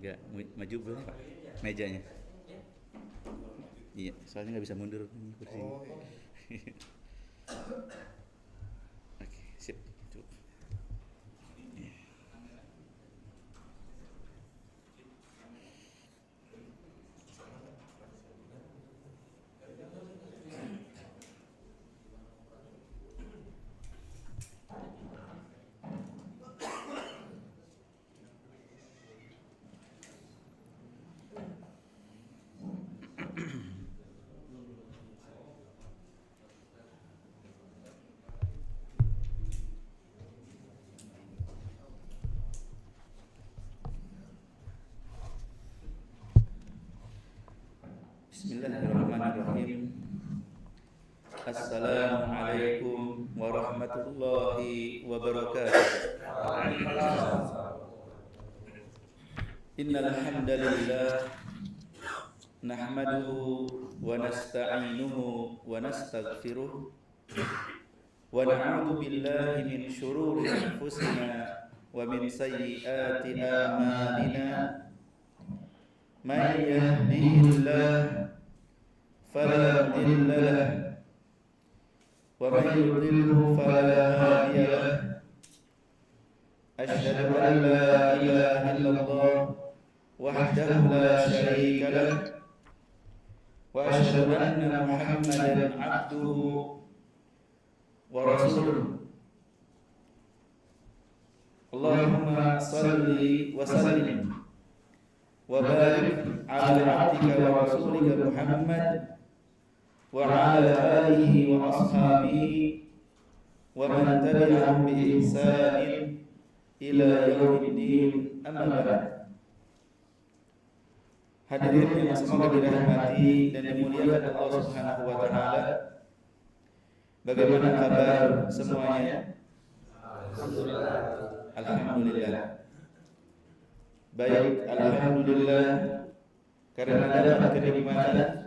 Agak maju boleh Pak mejanya. Iya, soalnya nggak bisa mundur kursi. Oke, sip. Itu. Iya. Bismillahirrahmanirrahim. Assalamualaikum warahmatullahi wabarakatuh. Innal hamdalillah nahmaduhu wa nasta'inuhu wa nastaghfiruh wa na'udzu billahi min shururi anfusina wa min sayyiati a'malina. Man yahdihillahu fala mudilla lahu wa man yudlilhu fala hadiya lahu. Asyhadu an la ilaha illallah wahdahu la syarika lahu wa asyhadu anna Muhammadan abduhu wa rasuluh. Allahumma salli wa sallim wa barik ala abdika wa rasulika Muhammad wa ala alihi wa ashabihi wa man tabi'ahum bi ihsanin ila yaumiddin, amma ba'd. Hadirin yang semoga dirahmati dan dimuliakan Allah Subhanahu wa taala. Bagaimana kabar semuanya? Alhamdulillah. Baik, alhamdulillah karena dapat kenikmatan.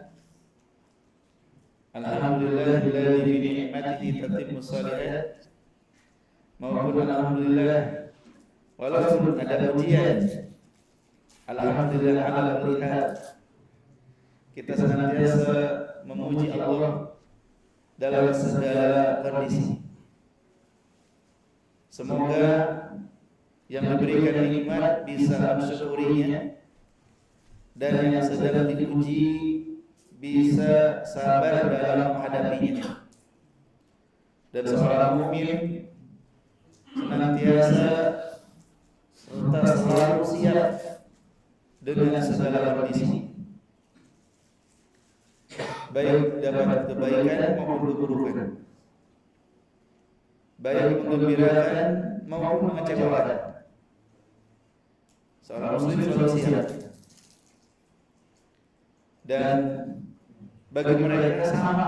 Alhamdulillahilladzi bi ni'matihi tatimmu shalihat. Maupun alhamdulillah walaupun ada ujian. Alhamdulillah ala kulli hal. Kita senantiasa memuji Allah dalam segala kondisi. Semoga yang diberikan nikmat bisa mensyukurinya, dan yang sedang diuji bisa sabar dalam menghadapinya. Dan seorang mukmin senantiasa serta selalu siap dengan segala kondisi, baik dapat kebaikan maupun keburukan, baik menggembirakan maupun mengecewakan. Seorang muslim selalu siap. Dan bagi mereka sama,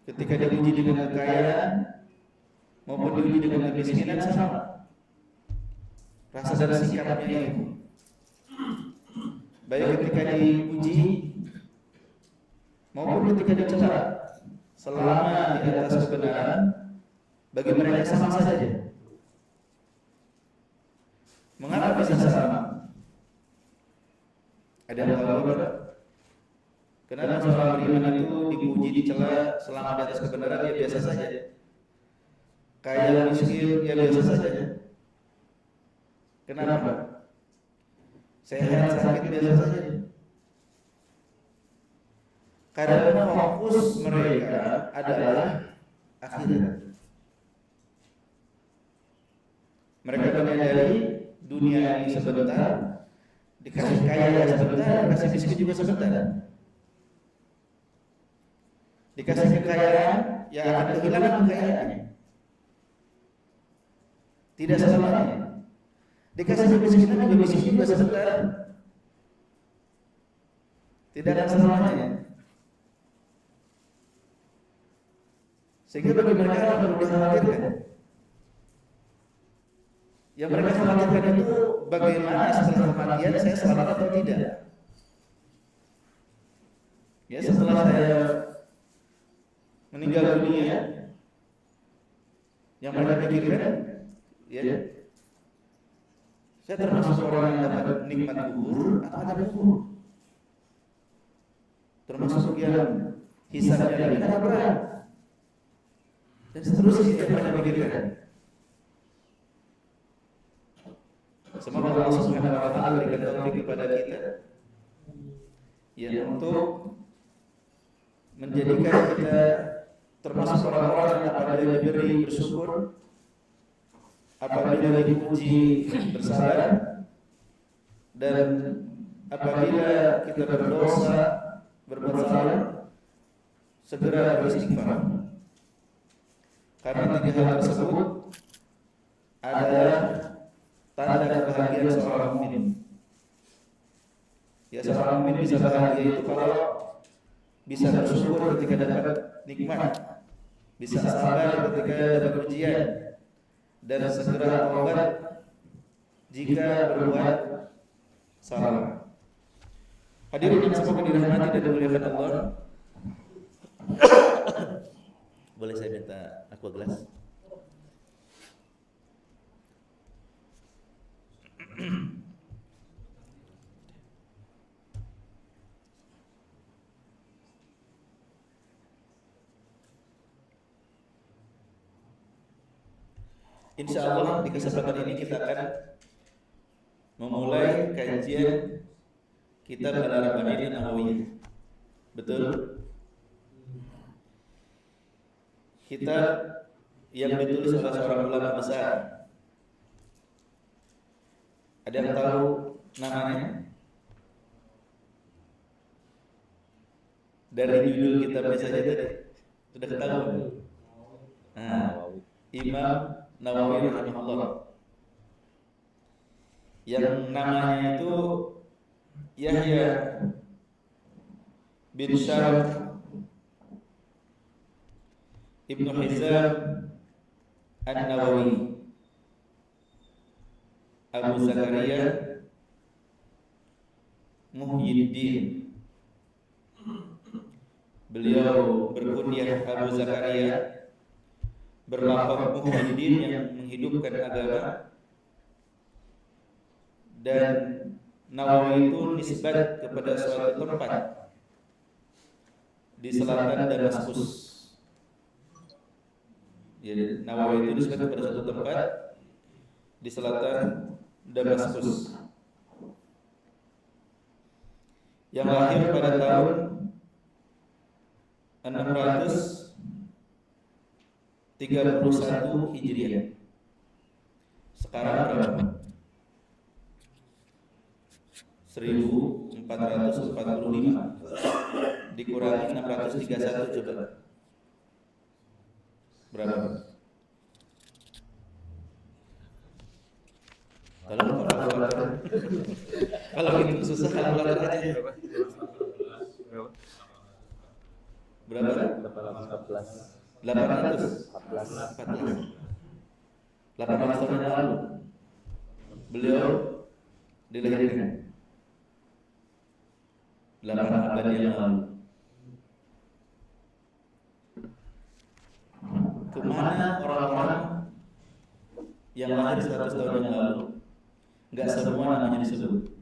ketika diuji dengan kekayaan maupun diuji dengan kemiskinan sama, rasa dan sikapnya itu. Baik ketika diuji maupun ketika dicela, selama di atas kebenaran, bagi mereka sama saja. Mengapa bisa sama? Ada yang tahu? Kenapa seorang beriman itu dipuji, dicela, selama di atas kebenaran dia biasa saja? Kaya miskin dia biasa saja. Kenapa? Sehat sakit biasa saja. Karena fokus mereka adalah akhirat. Mereka menyadari dunia ini sebentar, dikasih kaya sebentar, dikasih miskin juga sebentar. Dikasih kekayaan, ya akan kehilangan kekayaannya. Tidak selamanya. Dikasih kemiskinan juga miskin juga sebentar. Tidak akan selamanya. Sehingga bagi mereka yang perlu dikhawatirkan. Yang mereka khawatirkan itu bagaimana setelah kematian saya selamat atau tidak. Ya, setelah saya meninggal dunia, yang mereka pikirkan, ya, Saya termasuk orang yang dapat nikmat kubur atau ada kubur? Termasuk yang hisabnya ringan atau berat? Dan seterusnya yang banyak pikirkan. Semoga Allah Subhanahu wa taala berikan taufik kepada kita yang untuk menjadikan kita termasuk orang-orang yang apabila diberi bersyukur, apabila dipuji bersabar, dan apabila kita berdosa berbuat salah segera beristighfar. Karena tiga hal tersebut adalah tanda kebahagiaan seorang mukmin. Ya, seorang mukmin bisa bahagia itu kalau bisa bersyukur ketika dapat nikmat, bisa sabar ketika dapat ujian, dan segera taubat jika berbuat salah. Hadirin yang semoga dirahmati dan dimuliakan Allah. Boleh saya minta aqua gelas? Insya Allah di kesempatan ini kita akan memulai kajian kitab Al-Arba'in An-Nawawiyah. Betul? Kitab yang ditulis oleh seorang ulama besar. Ada yang tahu namanya? Dari judul kitabnya saja tadi sudah ketahuan. Nah, Imam Nawawi rahimahullah, yang namanya itu Yahya bin Syaraf Ibnu Hizam An-Nawawi Abu Zakaria Muhyiddin. Beliau berkunyah Abu Zakaria, berlaqab Muhyiddin yang menghidupkan agama, dan Nawawi itu nisbat kepada suatu tempat di selatan Damaskus. Jadi Nawawi itu nisbat kepada suatu tempat di selatan Damaskus, yang lahir pada tahun 631 Hijriah. Sekarang berapa? 1445 dikurangi 631 coba. Berapa? Kalau itu susah kalkulator aja. Berapa? 800 tahun yang lalu beliau dilahirkan. 8 abad yang lalu. Kemana orang-orang yang lahir 100 tahun yang lalu? Enggak semua namanya disebut.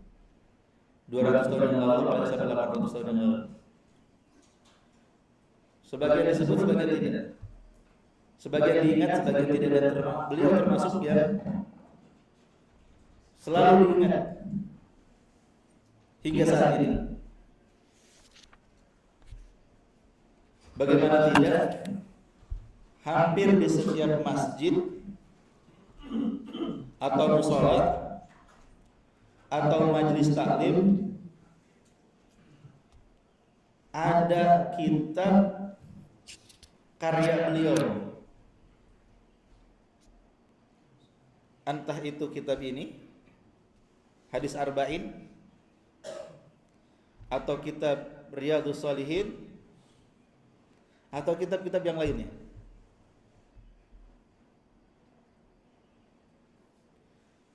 200 tahun yang lalu pada sampai 800 tahun yang lalu. Sebagian disebut, sebagian tidak. Sebagian diingat, sebagian tidak. Dan beliau termasuk yang selalu diingat hingga saat ini. Bagaimana tidak, hampir di setiap masjid atau mushola atau majelis taklim ada kitab karya beliau. Entah itu kitab ini, Hadis Arba'in, atau kitab Riyadhus Shalihin, atau kitab-kitab yang lainnya.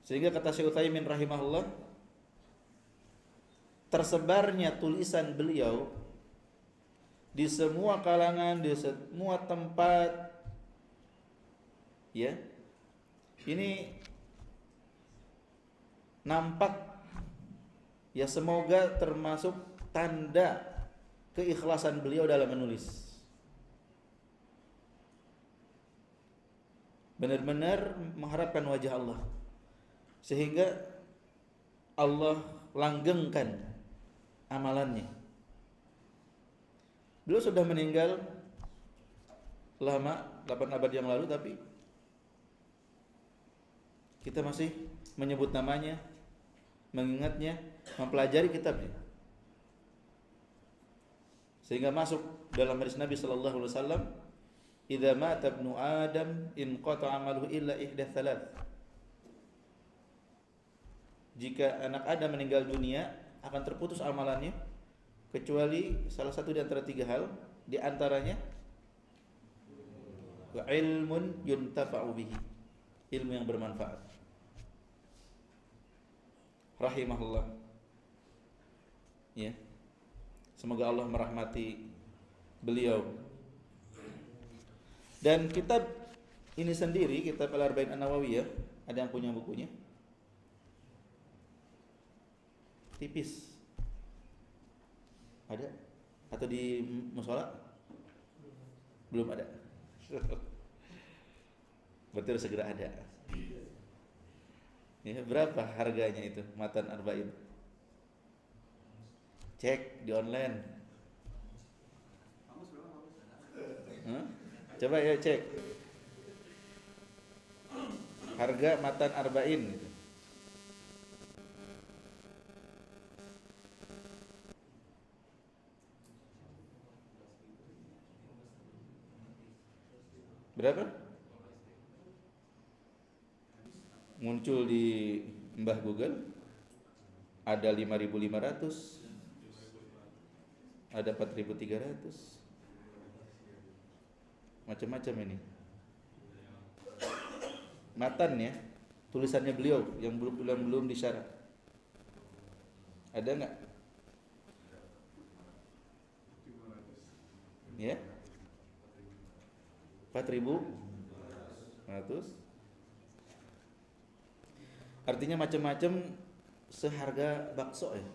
Sehingga kata Syekh Utsaimin rahimahullah, tersebarnya tulisan beliau di semua kalangan, di semua tempat, ya, ini nampak ya, semoga termasuk tanda keikhlasan beliau dalam menulis. Benar-benar mengharapkan wajah Allah, sehingga Allah langgengkan amalannya. Beliau sudah meninggal lama, 8 abad yang lalu, tapi kita masih menyebut namanya, mengingatnya, mempelajari kitabnya, sehingga masuk dalam hadis Nabi sallallahu alaihi wasallam, "Idza mata ibnu Adam inqata'a 'amaluhu illa ihda thalath." Jika anak Adam meninggal dunia, akan terputus amalannya kecuali salah satu di antara 3 hal, di antaranya wa ilmun yuntafa'u bihi, ilmu yang bermanfaat. Rahimahullah. Ya. Semoga Allah merahmati beliau. Dan kitab ini sendiri, kitab Al-Arba'in An-Nawawiyah, ada yang punya bukunya? Tipis. Ada? Atau di musola? Belum ada. Betul, segera ada. Ya, berapa harganya itu Matan Arba'in? Cek di online. Coba ya cek harga Matan Arba'in gitu. Berapa? Muncul di Mbah Google, ada 5.500, ada 4.300, macam-macam ini. Matan ya, tulisannya beliau yang belum disyarah. Ada nggak? Ya? 4.100. Artinya macam-macam, seharga bakso ya.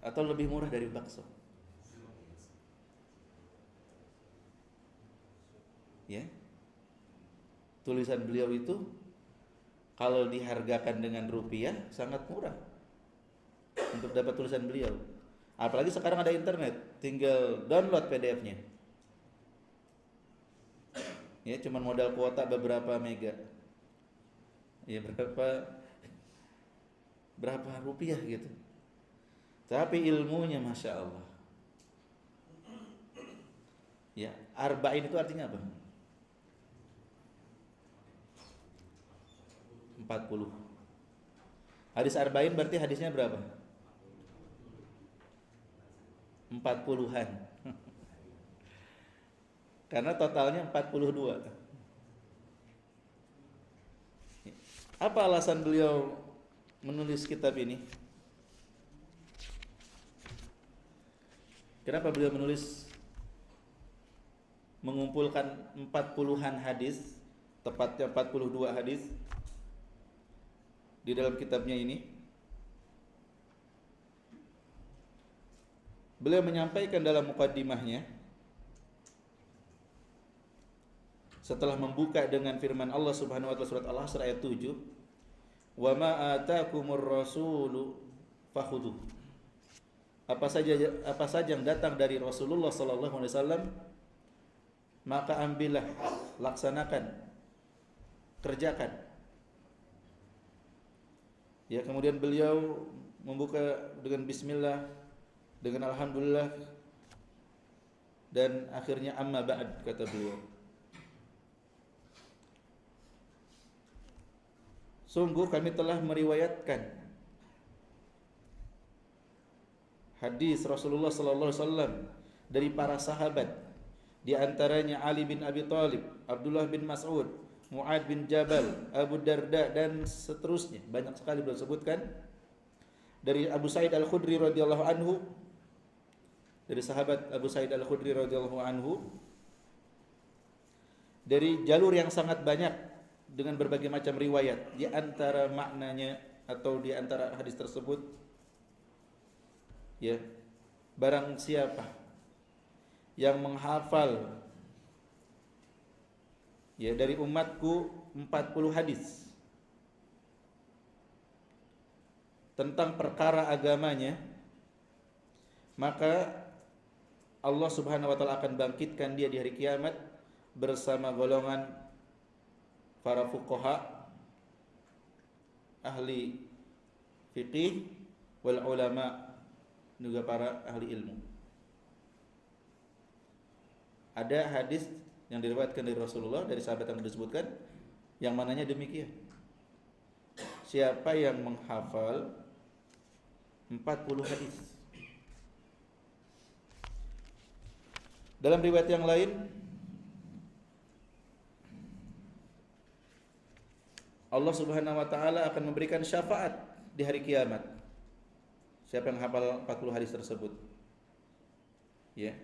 Atau lebih murah dari bakso. Ya. Tulisan beliau itu kalau dihargakan dengan rupiah sangat murah untuk dapat tulisan beliau. Apalagi sekarang ada internet, tinggal download PDF-nya. Ya, cuman modal kuota beberapa mega. Ya, berapa rupiah gitu. Tapi ilmunya Masya Allah. Ya, arba'in itu artinya apa? 40. Hadis arba'in berarti hadisnya berapa? 40-an. Karena totalnya 42. Apa alasan beliau menulis kitab ini? Kenapa beliau menulis, mengumpulkan 40-an hadis, tepatnya 42 hadis di dalam kitabnya ini? Beliau menyampaikan dalam muqaddimahnya, setelah membuka dengan firman Allah Subhanahu wa taala surat Al-Asr ayat 7, "Wa ma ataakumur rasulu fakhudhu." Apa saja yang datang dari Rasulullah sallallahu alaihi wasallam, maka ambillah, laksanakan, kerjakan. Ya, kemudian beliau membuka dengan bismillah, dengan alhamdulillah, dan akhirnya amma ba'd, kata beliau. Sungguh kami telah meriwayatkan hadis Rasulullah sallallahu alaihi wasallam dari para sahabat, di antaranya Ali bin Abi Thalib, Abdullah bin Mas'ud, Mu'ad bin Jabal, Abu Darda, dan seterusnya. Banyak sekali beliau sebutkan. Dari Abu Sa'id Al-Khudri radhiyallahu anhu, dari sahabat Abu Sa'id Al-Khudri radhiyallahu anhu, dari jalur yang sangat banyak dengan berbagai macam riwayat. Di antara maknanya atau di antara hadis tersebut, ya, barang siapa yang menghafal ya dari umatku 40 hadis tentang perkara agamanya, maka Allah Subhanahu wa taala akan bangkitkan dia di hari kiamat bersama golongan para fuqaha, ahli fiqih, wal ulama, juga para ahli ilmu. Ada hadis yang diriwayatkan dari Rasulullah, dari sahabat yang disebutkan, yang mananya demikian. Siapa yang menghafal 40 hadis. Dalam riwayat yang lain, Allah Subhanahu wa taala akan memberikan syafaat di hari kiamat. Siapa yang hafal 40 hadis tersebut? Ya.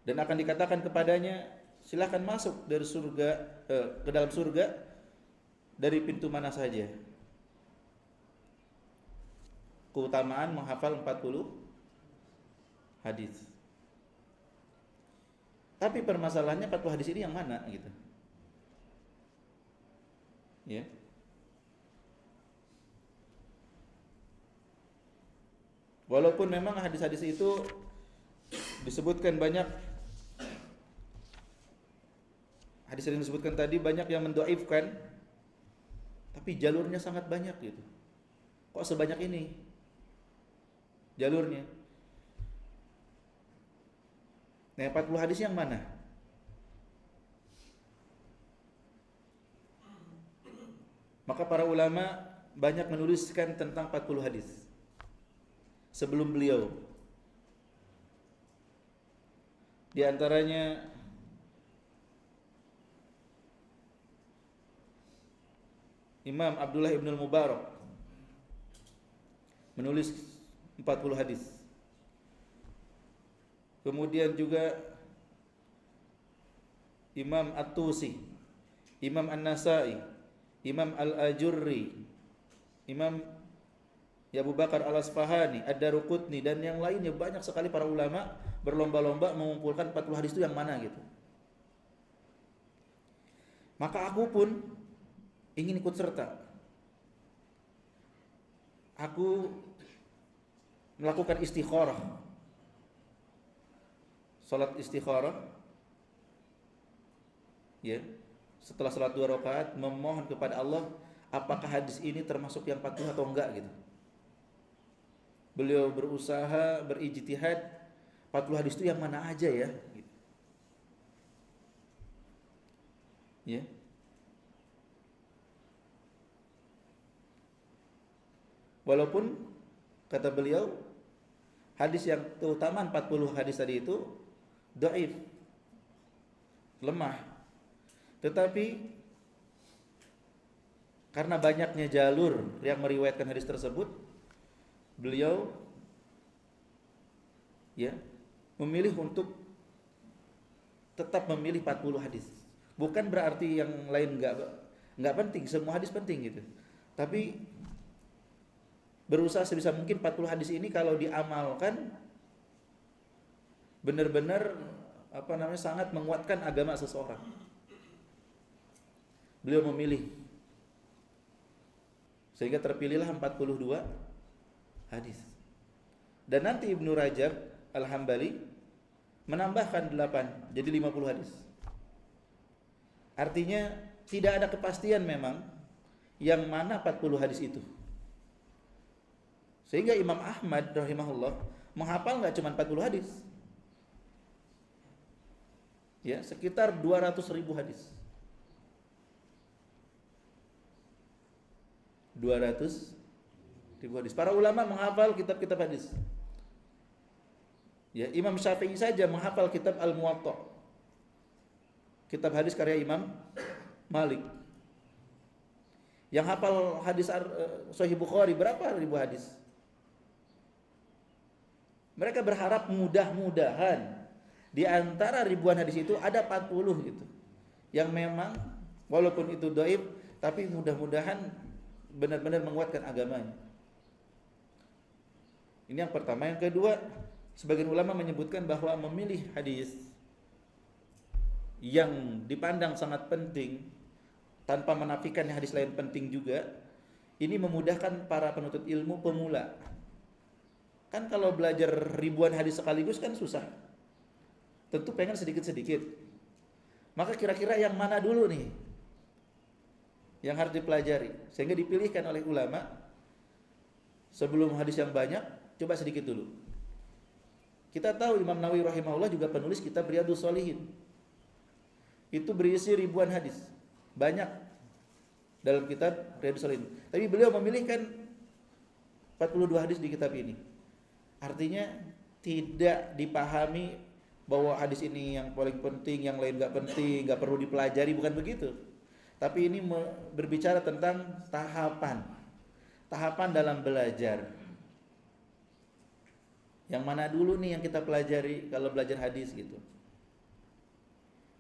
Dan akan dikatakan kepadanya, silakan masuk dari surga ke dalam surga dari pintu mana saja. Keutamaan menghafal 40 hadis. Tapi permasalahannya 40 hadis ini yang mana gitu. Ya. Walaupun memang hadis-hadis itu disebutkan banyak, hadis yang disebutkan tadi banyak yang mendoifkan, tapi jalurnya sangat banyak gitu. Kok sebanyak ini jalurnya? Nah, 40 hadis yang mana? Maka para ulama banyak menuliskan tentang 40 hadis sebelum beliau. Di antaranya Imam Abdullah ibn al-Mubarak menulis 40 hadis. Kemudian juga Imam At-Tusi, Imam An-Nasai, Imam Al-Ajurri, Imam Abu Bakar Al-Asfahani, Ad-Daruqutni, dan yang lainnya. Banyak sekali para ulama berlomba-lomba mengumpulkan 40 hadis itu yang mana gitu. Maka aku pun ingin ikut serta. Aku melakukan istikharah, salat istikharah, ya, setelah salat 2 rakaat memohon kepada Allah apakah hadis ini termasuk yang 40 atau enggak gitu. Beliau berusaha berijtihad, 40 hadis itu yang mana aja ya gitu. Ya. Walaupun kata beliau hadis yang keutamaan 40 hadis tadi itu dhaif, lemah. Tetapi karena banyaknya jalur yang meriwayatkan hadis tersebut, beliau ya memilih untuk tetap memilih 40 hadis. Bukan berarti yang lain enggak penting, semua hadis penting gitu. Tapi berusaha sebisa mungkin 40 hadis ini kalau diamalkan benar-benar sangat menguatkan agama seseorang. Beliau memilih sehingga terpilihlah 42 hadis. Dan nanti Ibnu Rajab Al-Hambali menambahkan 8 jadi 50 hadis. Artinya tidak ada kepastian memang yang mana 40 hadis itu. Sehingga Imam Ahmad rahimahullah menghafal enggak cuma 40 hadis. Ya, sekitar 200.000 hadis. 200.000 hadis. Para ulama menghafal kitab-kitab hadis. Ya, Imam Syafi'i saja menghafal kitab Al-Muwatta. Kitab hadis karya Imam Malik. Yang hafal hadis Sahih Bukhari berapa ribu hadis? Mereka berharap mudah-mudahan di antara ribuan hadis itu ada 40 gitu yang memang walaupun itu dhaif tapi mudah-mudahan benar-benar menguatkan agamanya. Ini yang pertama. Yang kedua, sebagian ulama menyebutkan bahwa memilih hadis yang dipandang sangat penting tanpa menafikan hadis lain penting juga, ini memudahkan para penuntut ilmu pemula. Kan kalau belajar ribuan hadis sekaligus kan susah. Tentu pengen sedikit-sedikit. Maka kira-kira yang mana dulu nih yang harus dipelajari, sehingga dipilihkan oleh ulama sebelum hadis yang banyak, coba sedikit dulu. Kita tahu Imam Nawawi rahimahullah juga penulis kitab Riyadhus Shalihin. Itu berisi ribuan hadis, banyak dalam kitab Riyadhus Shalihin. Tapi beliau memilihkan 42 hadis di kitab ini. Artinya tidak dipahami bahwa hadis ini yang paling penting, yang lain gak penting, gak perlu dipelajari, bukan begitu. Tapi ini berbicara tentang tahapan dalam belajar. Yang mana dulu nih yang kita pelajari kalau belajar hadis gitu.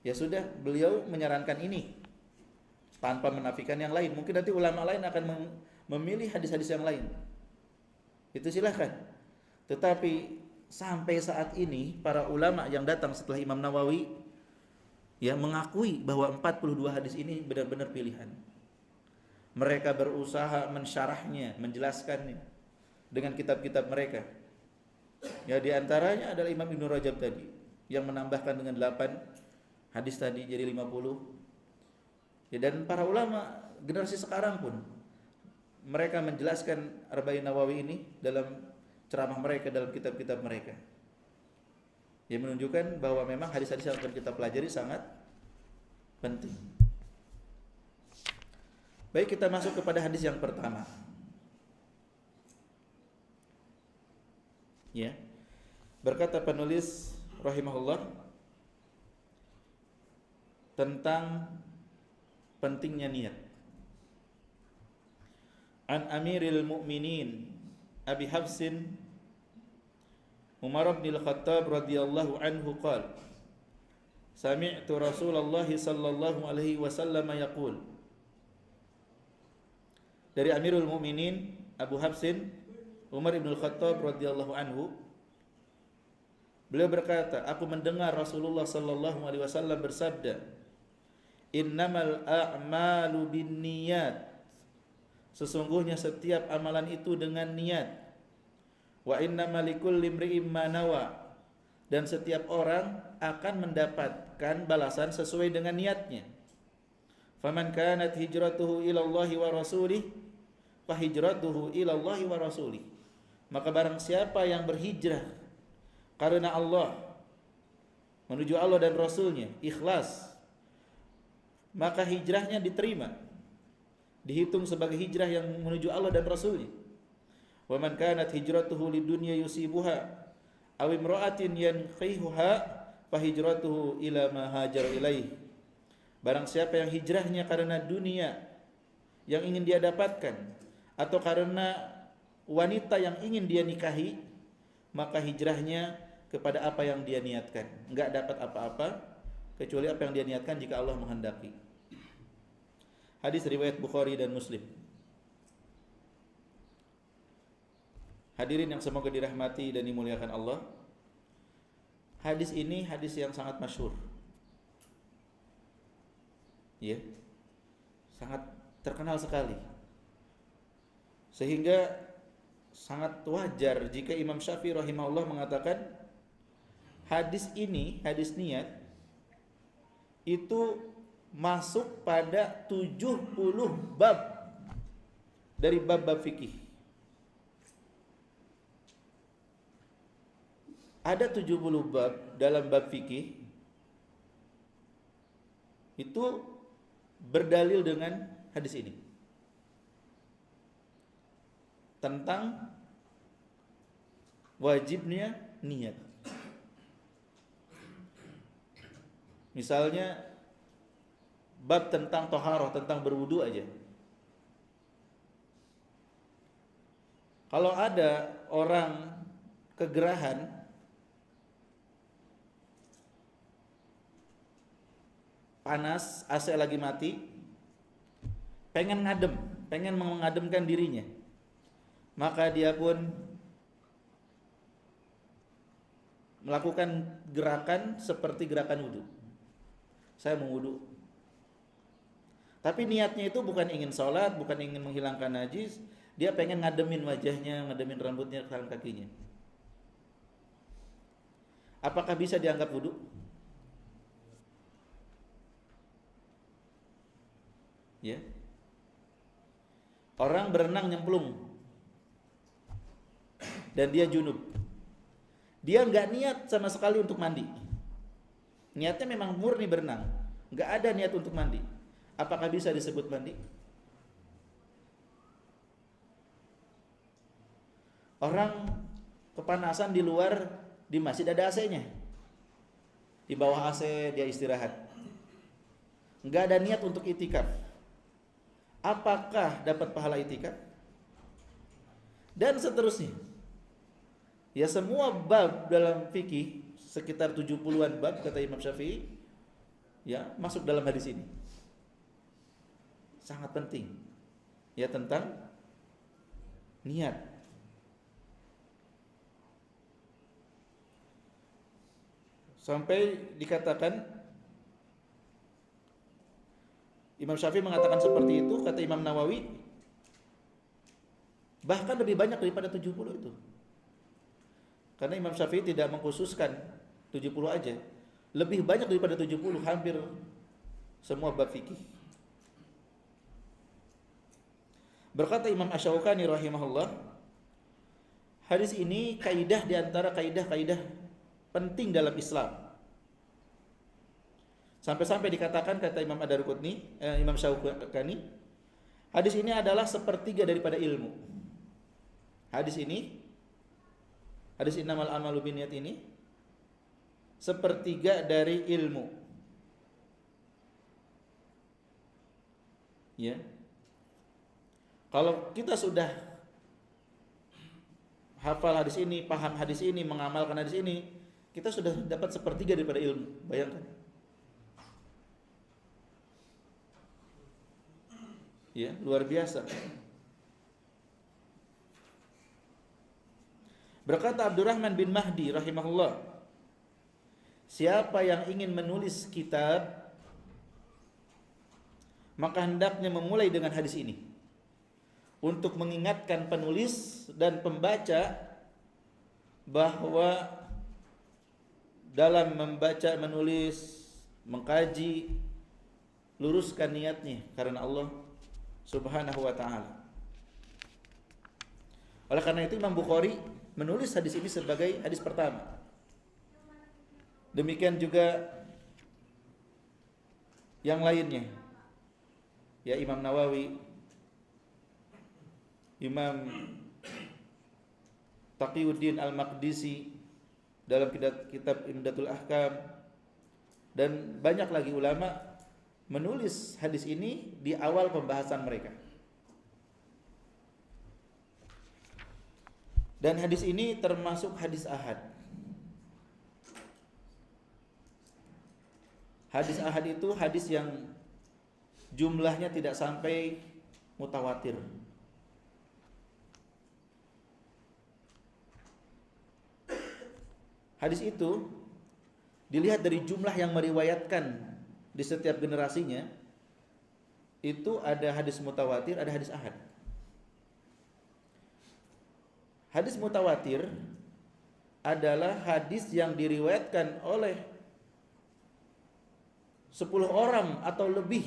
Ya sudah, beliau menyarankan ini tanpa menafikan yang lain. Mungkin nanti ulama lain akan memilih hadis-hadis yang lain. Itu silahkan. Tetapi sampai saat ini para ulama yang datang setelah Imam Nawawi ya mengakui bahwa 42 hadis ini benar-benar pilihan. Mereka berusaha mensyarahnya, menjelaskannya dengan kitab-kitab mereka. Ya di antaranya adalah Imam Ibnu Rajab tadi yang menambahkan dengan 8 hadis tadi jadi 50. Ya, dan para ulama generasi sekarang pun mereka menjelaskan Arba'in Nawawi ini dalam ceramah mereka, dalam kitab-kitab mereka. Yang menunjukkan bahwa memang hadis-hadis yang akan kita pelajari sangat penting. Baik, kita masuk kepada hadis yang pertama. Ya. Berkata penulis rahimahullah tentang pentingnya niat. An Amiril Mu'minin Abi Hafsin Umar bin Al-Khattab radhiyallahu anhu qala Sami'tu Rasulullah sallallahu alaihi wasallam yaqul. Dari Amirul Mukminin Abu Hafsin Umar bin Al-Khattab radhiyallahu anhu, beliau berkata, aku mendengar Rasulullah sallallahu alaihi wasallam bersabda, "Innamal a'malu binniyat." Sesungguhnya setiap amalan itu dengan niat. Wa innamal likulli imri'in ma nawa. Dan setiap orang akan mendapatkan balasan sesuai dengan niatnya. Faman kanat hijratuhu ila Allahi wa rasulih, fa hijratuhu ila Allahi wa rasulih. Maka barang siapa yang berhijrah karena Allah, menuju Allah dan Rasulnya, ikhlas, maka hijrahnya diterima, dihitung sebagai hijrah yang menuju Allah dan Rasulnya. Wa man kanat hijratuhu lidunya yusibuha aw imra'atin yanqihuha fa hijratuhu ila ma hajar ilaih. Barang siapa yang hijrahnya karena dunia yang ingin dia dapatkan atau karena wanita yang ingin dia nikahi, maka hijrahnya kepada apa yang dia niatkan. Enggak dapat apa-apa kecuali apa yang dia niatkan jika Allah menghendaki. Hadis riwayat Bukhari dan Muslim. Hadirin yang semoga dirahmati dan dimuliakan Allah, hadis ini hadis yang sangat masyhur. Ya. Sangat terkenal sekali. Sehingga sangat wajar jika Imam Syafi'i rahimahullah mengatakan hadis ini, hadis niat itu masuk pada 70 bab dari bab-bab fikih. Ada 70 bab dalam bab fikih itu berdalil dengan hadis ini tentang wajibnya niat. Misalnya bab tentang toharoh, tentang berwudu aja. Kalau ada orang kegerahan, panas, AC lagi mati, pengen ngadem, pengen mengademkan dirinya, maka dia pun melakukan gerakan seperti gerakan wudhu. Saya mengwudhu, tapi niatnya itu bukan ingin sholat, bukan ingin menghilangkan najis. Dia pengen ngademin wajahnya, ngademin rambutnya, tangan kakinya. Apakah bisa dianggap wudhu? Ya. Orang berenang nyemplung dan dia junub. Dia nggak niat sama sekali untuk mandi. Niatnya memang murni berenang, nggak ada niat untuk mandi. Apakah bisa disebut mandi? Orang kepanasan di luar, di masjid ada AC-nya. Di bawah AC dia istirahat. Nggak ada niat untuk itikaf. Apakah dapat pahala itikaf? Dan seterusnya. Ya, semua bab dalam fikih, sekitar 70-an bab kata Imam Syafi'i, ya, masuk dalam hadis ini. Sangat penting. Ya, tentang niat. Sampai dikatakan, Imam Syafi'i mengatakan seperti itu, kata Imam Nawawi, bahkan lebih banyak daripada 70 itu. Karena Imam Syafi'i tidak mengkhususkan 70 aja. Lebih banyak daripada 70, hampir semua bab fikih. Berkata Imam Asy-Syaukani rahimahullah, hadis ini kaidah di antara kaidah-kaidah penting dalam Islam. Sampai-sampai dikatakan, kata Imam Ad-Darqutni, Imam Syaukani, hadis ini adalah sepertiga daripada ilmu. Hadis innamal a'malu binniyat ini sepertiga dari ilmu. Ya. Kalau kita sudah hafal hadis ini, paham hadis ini, mengamalkan hadis ini, kita sudah dapat sepertiga daripada ilmu. Bayangkan. Ya, luar biasa. Berkata Abdurrahman bin Mahdi rahimahullah, siapa yang ingin menulis kitab, maka hendaknya memulai dengan hadis ini, untuk mengingatkan penulis dan pembaca bahwa dalam membaca, menulis, mengkaji, luruskan niatnya karena Allah Subhanahu wa ta'ala. Oleh karena itu Imam Bukhari menulis hadis ini sebagai hadis pertama. Demikian juga yang lainnya. Ya, Imam Nawawi, Imam Taqiyuddin Al-Maqdisi dalam kitab Imdatul Ahkam, dan banyak lagi ulama menulis hadis ini di awal pembahasan mereka. Dan hadis ini termasuk hadis ahad. Hadis ahad itu hadis yang jumlahnya tidak sampai mutawatir. Hadis itu dilihat dari jumlah yang meriwayatkan di setiap generasinya, itu ada hadis mutawatir, ada hadis ahad. Hadis mutawatir adalah hadis yang diriwayatkan oleh 10 orang atau lebih,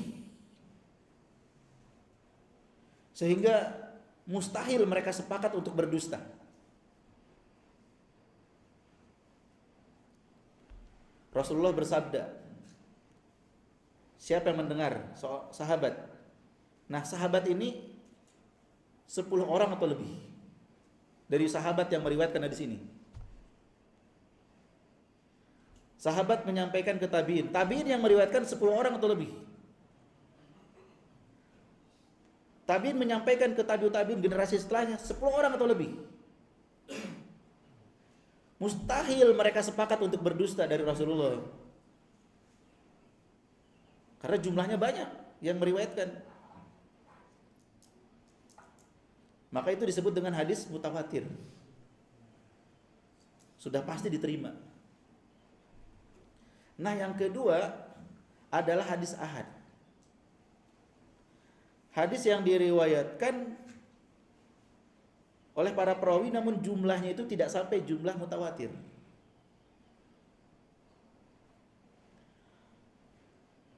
sehingga mustahil mereka sepakat untuk berdusta. Rasulullah bersabda, siapa yang mendengar? Sahabat. Nah, sahabat ini 10 orang atau lebih dari sahabat yang meriwayatkan hadis ini. Sahabat menyampaikan ke tabi'in, tabi'in yang meriwayatkan 10 orang atau lebih. Tabi'in menyampaikan ke tabi'in generasi setelahnya 10 orang atau lebih. Mustahil mereka sepakat untuk berdusta dari Rasulullah, karena jumlahnya banyak yang meriwayatkan. Maka itu disebut dengan hadis mutawatir. Sudah pasti diterima. Nah, yang kedua adalah hadis ahad. Hadis yang diriwayatkan oleh para perawi namun jumlahnya itu tidak sampai jumlah mutawatir.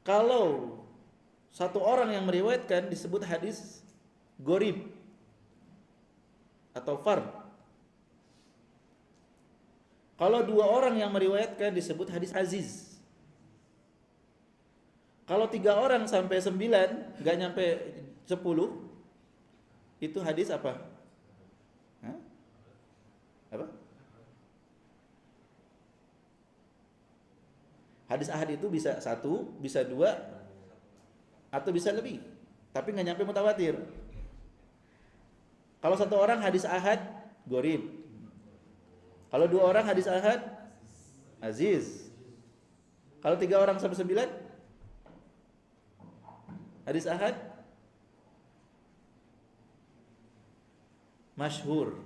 Kalau satu orang yang meriwayatkan disebut hadis gharib atau fard. Kalau dua orang yang meriwayatkan disebut hadis aziz. Kalau 3 orang sampai 9, nggak nyampe 10, itu hadis apa? Hah? Apa? Hadis ahad itu bisa 1, bisa 2, atau bisa lebih. Tapi nggak nyampe mutawatir. Kalau satu orang hadis ahad, gharib. Kalau 2 orang hadis ahad, aziz. Kalau 3 orang sampai 9, hadis ahad, masyhur.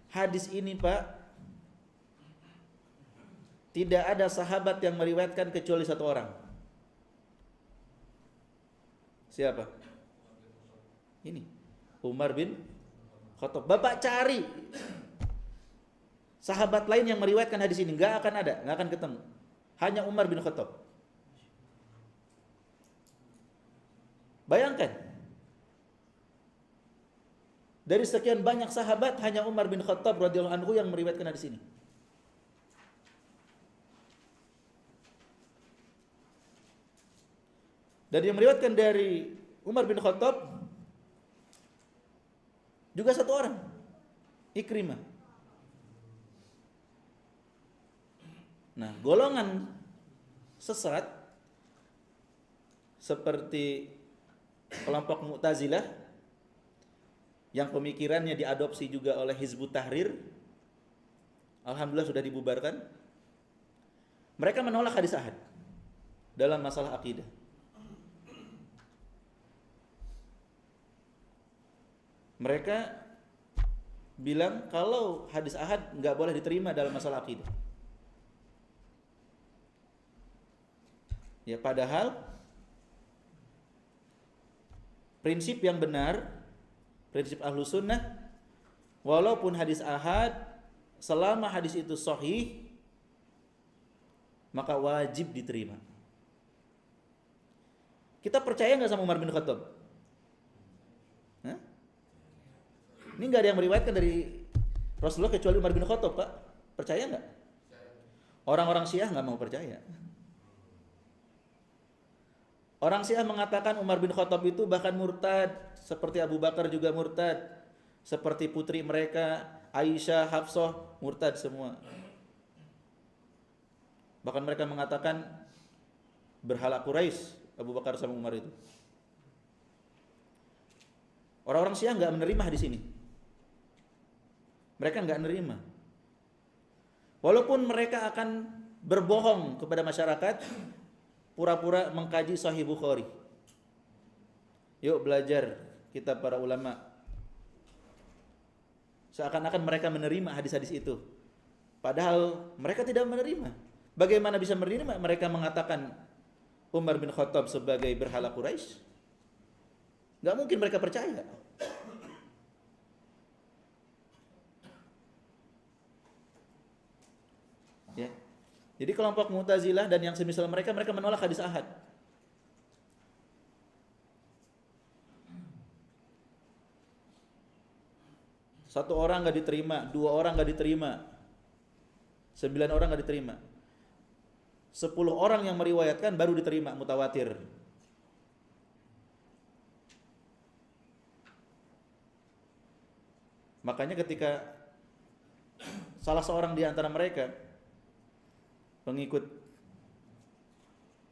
Hadis ini, Pak, tidak ada sahabat yang meriwayatkan kecuali 1 orang. Siapa? Ini Umar bin Khattab. Bapak cari sahabat lain yang meriwayatkan hadis ini, nggak akan ada, nggak akan ketemu. Hanya Umar bin Khattab. Bayangkan, dari sekian banyak sahabat hanya Umar bin Khattab radhiyallahu anhu yang meriwayatkan hadis ini. Dan yang meriwayatkan dari Umar bin Khattab juga 1 orang, Ikrimah. Nah, golongan sesat seperti kelompok Mu'tazilah yang pemikirannya diadopsi juga oleh Hizbut Tahrir, alhamdulillah sudah dibubarkan. Mereka menolak hadis ahad dalam masalah akidah. Mereka bilang kalau hadis ahad nggak boleh diterima dalam masalah akidah. Ya, padahal prinsip yang benar, prinsip Ahlus Sunnah, walaupun hadis ahad, selama hadis itu sahih, maka wajib diterima. Kita percaya nggak sama Umar bin Khattab? Hah? Ini nggak ada yang meriwayatkan dari Rasulullah kecuali Umar bin Khattab, Pak. Percaya nggak? Orang-orang Syiah nggak mau percaya. Orang Syiah mengatakan Umar bin Khattab itu bahkan murtad, seperti Abu Bakar juga murtad, seperti putri mereka Aisyah, Hafsah murtad semua. Bahkan mereka mengatakan berhala Quraisy Abu Bakar sama Umar itu. Orang-orang Syiah nggak menerima hadis ini. Mereka nggak menerima. Walaupun mereka akan berbohong kepada masyarakat, pura-pura mengkaji Sahih Bukhari. Yuk belajar kitab para ulama. Seakan-akan mereka menerima hadis-hadis itu. Padahal mereka tidak menerima. Bagaimana bisa menerima? Mereka mengatakan Umar bin Khattab sebagai berhala Quraisy. Nggak mungkin mereka percaya. Ya. Jadi kelompok Mu'tazilah dan yang semisal mereka menolak hadis ahad. Satu orang nggak diterima, 2 orang nggak diterima, 9 orang nggak diterima, 10 orang yang meriwayatkan baru diterima mutawatir. Makanya ketika salah seorang di antara mereka pengikut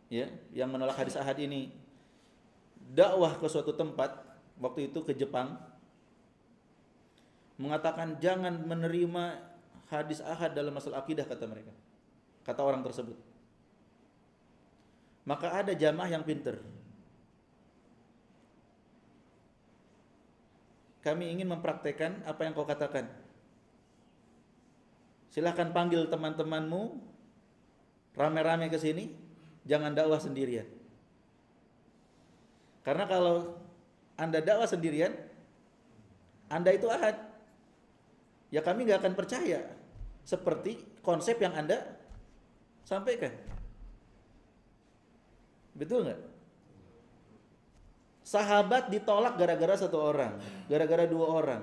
ya yang menolak hadis ahad ini dakwah ke suatu tempat, waktu itu ke Jepang, mengatakan jangan menerima hadis ahad dalam masalah akidah, kata mereka, kata orang tersebut. Maka ada jamaah yang pinter, kami ingin mempraktekkan apa yang kau katakan. Silahkan panggil teman-temanmu rame-rame ke sini, jangan dakwah sendirian. Karena kalau Anda dakwah sendirian, Anda itu ahad. Ya kami nggak akan percaya seperti konsep yang Anda sampaikan. Betul nggak? Sahabat ditolak gara-gara satu orang, gara-gara dua orang.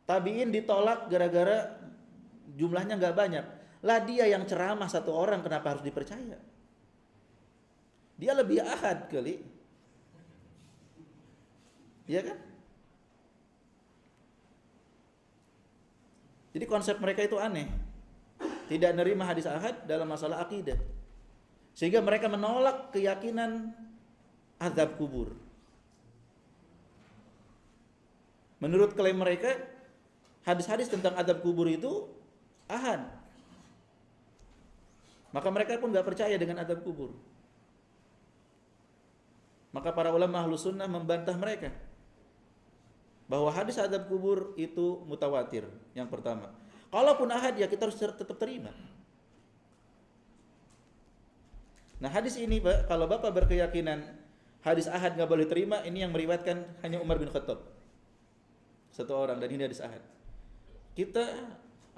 Tabiin ditolak gara-gara jumlahnya nggak banyak. Lah dia yang ceramah satu orang, kenapa harus dipercaya? Dia lebih ahad kali. Iya kan? Jadi konsep mereka itu aneh. Tidak menerima hadis ahad dalam masalah akidah. Sehingga mereka menolak keyakinan azab kubur. Menurut klaim mereka, hadis-hadis tentang azab kubur itu ahad. Maka mereka pun gak percaya dengan azab kubur. Maka para ulama Ahlus Sunnah membantah mereka bahwa hadis azab kubur itu mutawatir. Yang pertama, kalaupun ahad ya kita harus tetap terima. Nah hadis ini Pak, kalau Bapak berkeyakinan hadis ahad gak boleh terima, ini yang meriwayatkan hanya Umar bin Khattab, satu orang, dan ini hadis ahad. Kita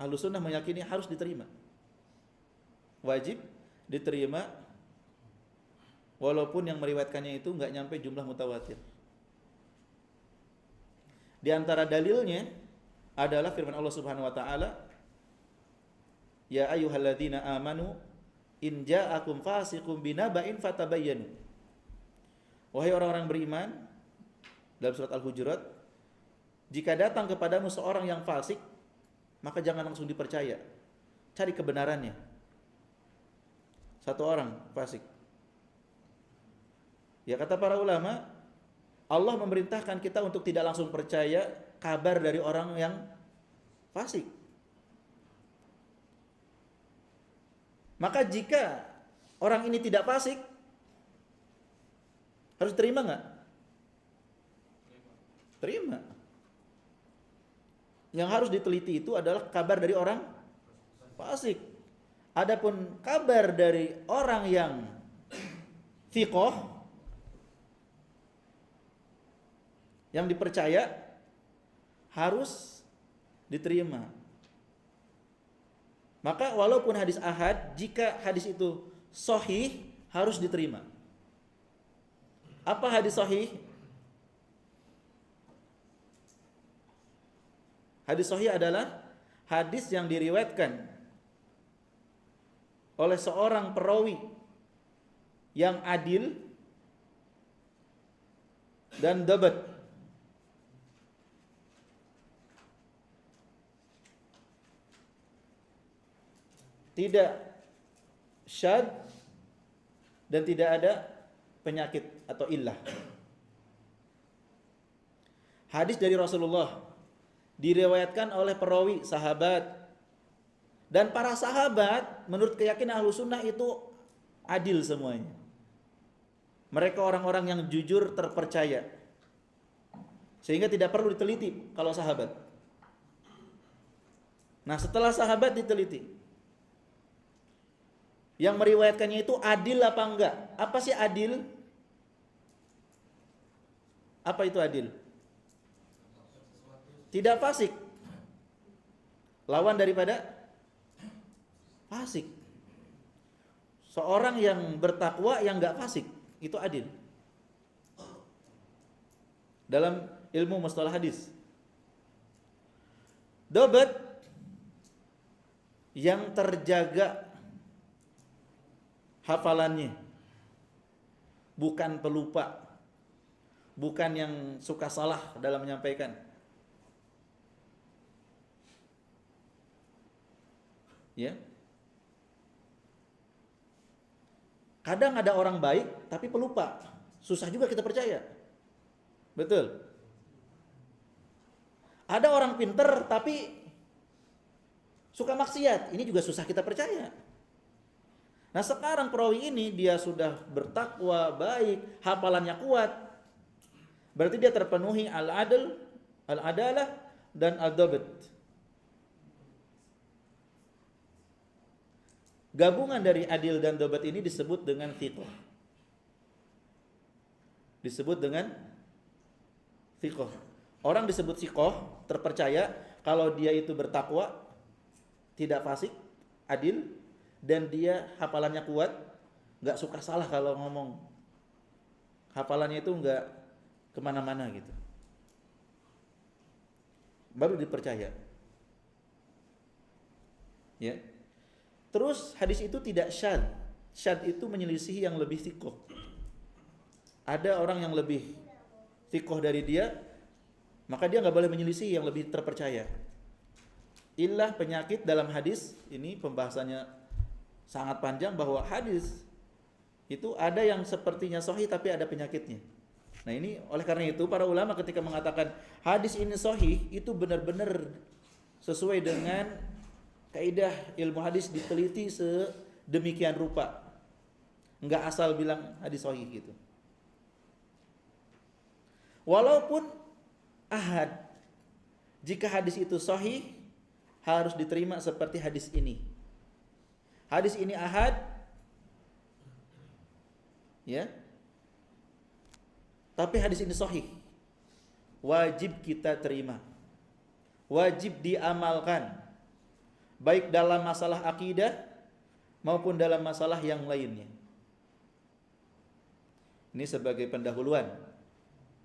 Ahlus Sunnah meyakini harus diterima, wajib diterima, walaupun yang meriwayatkannya itu gak nyampe jumlah mutawatir. Di antara dalilnya adalah firman Allah Subhanahu wa taala, ya ayyuhalladzina amanu in ja'akum fasiqun binaba'in fatabayyanu. Wahai orang-orang beriman, dalam surat Al-Hujurat, jika datang kepadamu seorang yang fasik, maka jangan langsung dipercaya. Cari kebenarannya. Satu orang fasik. Ya kata para ulama, Allah memerintahkan kita untuk tidak langsung percaya kabar dari orang yang fasik. Maka jika orang ini tidak fasik, harus terima nggak? Terima. Yang harus diteliti itu adalah kabar dari orang fasik. Adapun kabar dari orang yang thiqah, yang dipercaya, harus diterima. Maka walaupun hadis ahad, jika hadis itu sahih, harus diterima. Apa hadis sahih? Hadis sahih adalah hadis yang diriwayatkan oleh seorang perawi yang adil dan dabat. Tidak syad dan tidak ada penyakit atau illah. Hadis dari Rasulullah diriwayatkan oleh perawi sahabat, dan para sahabat menurut keyakinan Ahlus Sunnah itu adil semuanya. Mereka orang-orang yang jujur, terpercaya, sehingga tidak perlu diteliti kalau sahabat. Nah setelah sahabat diteliti, yang meriwayatkannya itu adil apa enggak? Apa sih adil? Apa itu adil? Tidak fasik. Lawan daripada fasik. Seorang yang bertakwa yang enggak fasik, itu adil. Dalam ilmu mustalah hadis. Dabat yang terjaga hafalannya, bukan pelupa, bukan yang suka salah dalam menyampaikan. Ya. Kadang ada orang baik tapi pelupa, susah juga kita percaya. Betul. Ada orang pinter tapi suka maksiat, ini juga susah kita percaya. Nah sekarang perawi ini dia sudah bertakwa, baik, hafalannya kuat. Berarti dia terpenuhi al-adl, Al-adalah dan al-dabt. Gabungan dari adil dan dabt ini disebut dengan thiqah. Disebut dengan thiqah. Orang disebut thiqah, terpercaya kalau dia itu bertakwa, tidak fasik, adil, dan dia hafalannya kuat, nggak suka salah kalau ngomong. Hafalannya itu nggak kemana-mana gitu. Baru dipercaya. Ya. Terus hadis itu tidak syadz. Syadz itu menyelisihi yang lebih thiqah. Ada orang yang lebih thiqah dari dia, maka dia nggak boleh menyelisihi yang lebih terpercaya. Illah penyakit dalam hadis, ini pembahasannya sangat panjang, bahwa hadis itu ada yang sepertinya sahih tapi ada penyakitnya. Nah ini oleh karena itu para ulama ketika mengatakan hadis ini sahih, itu benar-benar sesuai dengan kaidah ilmu hadis, diteliti sedemikian rupa. Enggak asal bilang hadis sahih gitu. Walaupun ahad, jika hadis itu sahih harus diterima seperti hadis ini. Hadis ini ahad, ya, tapi hadis ini sahih, wajib kita terima, wajib diamalkan, baik dalam masalah akidah maupun dalam masalah yang lainnya. Ini sebagai pendahuluan,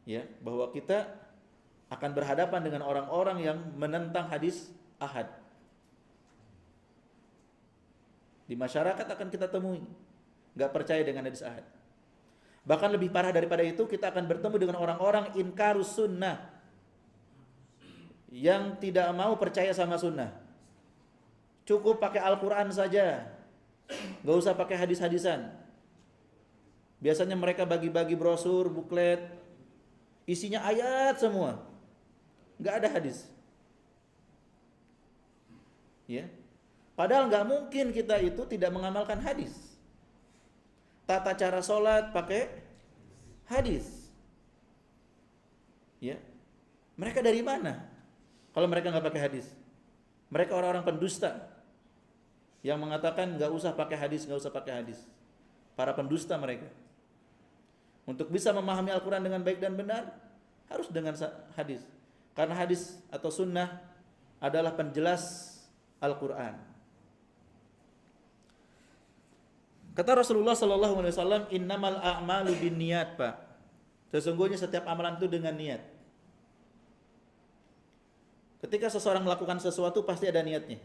ya, bahwa kita akan berhadapan dengan orang-orang yang menentang hadis ahad. Di masyarakat akan kita temui nggak percaya dengan hadis ahad. Bahkan lebih parah daripada itu, kita akan bertemu dengan orang-orang inkarus sunnah, yang tidak mau percaya sama sunnah. Cukup pakai Al-Quran saja, nggak usah pakai hadis-hadisan. Biasanya mereka bagi-bagi brosur, buklet, isinya ayat semua, nggak ada hadis. Ya, padahal nggak mungkin kita itu tidak mengamalkan hadis. Tata cara sholat pakai hadis. Ya, mereka dari mana? Kalau mereka nggak pakai hadis, mereka orang-orang pendusta yang mengatakan nggak usah pakai hadis, nggak usah pakai hadis. Para pendusta mereka. Untuk bisa memahami Al-Quran dengan baik dan benar, harus dengan hadis. Karena hadis atau sunnah adalah penjelas Al-Quran. Kata Rasulullah SAW, innamal a'malu binniyat, Pak. Sesungguhnya setiap amalan itu dengan niat. Ketika seseorang melakukan sesuatu pasti ada niatnya.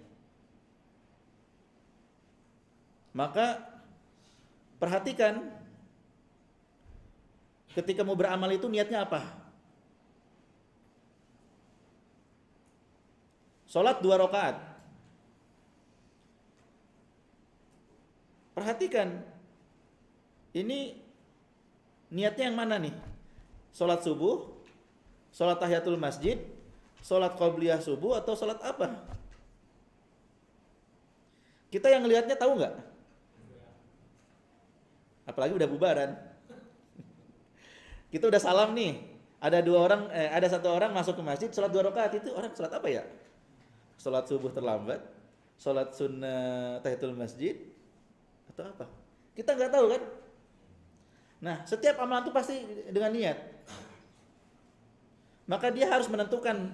Maka perhatikan ketika mau beramal itu niatnya apa? Sholat 2 rakaat. Perhatikan, ini niatnya yang mana nih? Sholat subuh, sholat tahiyatul masjid, sholat qobliyah subuh, atau sholat apa? Kita yang ngelihatnya tahu nggak? Apalagi udah bubaran. Kita udah salam nih, ada satu orang masuk ke masjid, sholat 2 rakaat, itu orang sholat apa ya? Sholat subuh terlambat, sholat sunnah tahiyatul masjid, atau apa? Kita nggak tahu kan? Nah, setiap amalan itu pasti dengan niat. Maka dia harus menentukan